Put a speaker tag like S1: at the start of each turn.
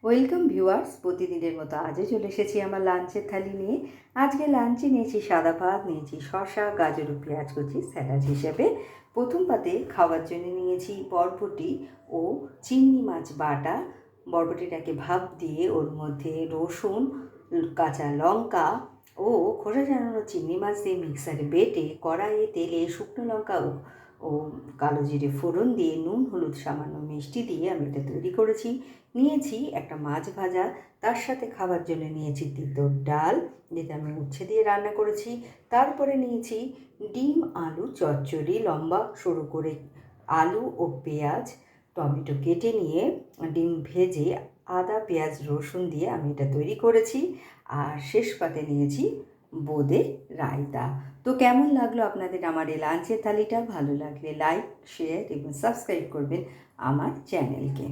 S1: Welcome viewers, প্রতিদিনের মতো আজও চলে এসেছি আমার লাঞ্চের থালি নিয়ে। আজকে লাঞ্চে নিয়েছি সাদা ভাত, নিয়েছি শসা, গাজর ও পেঁয়াজ কুচি স্যালাড হিসেবে। প্রথম পাতে খাওয়ার জন্য নিয়েছি বরবটি ও চিংড়ি মাছ বাটা। বরবটিটাকে ভাপ দিয়ে ওর মধ্যে রসুন, কাঁচা লঙ্কা ও খোসা ছাড়ানো চিংড়ি মাছ দিয়ে মিক্সারে বেটে কড়াইয়ে তেলে শুকনো লঙ্কা ও কালো জিরে ফোড়ন দিয়ে নুন হলুদ সামান্য মিষ্টি দিয়ে আমি এটা তৈরি করেছি। নিয়েছি একটা মাছ ভাজা, তার সাথে খাবার জন্য নিয়েছি তিতর ডাল, যেটা আমি উচ্ছে দিয়ে রান্না করেছি। তারপরে নিয়েছি ডিম আলু চচ্চড়ি, লম্বা সরু করে আলু ও পেঁয়াজ টমেটো কেটে নিয়ে ডিম ভেজে আদা পেঁয়াজ রসুন দিয়ে আমি এটা তৈরি করেছি। আর শেষ পাতে নিয়েছি বোঁদে রায়তা। তো কেমন লাগলো আপনাদের আমার এই লাঞ্চের থালিটা? ভালো লাগলে লাইক, শেয়ার এবং সাবস্ক্রাইব করবেন আমার চ্যানেলকে।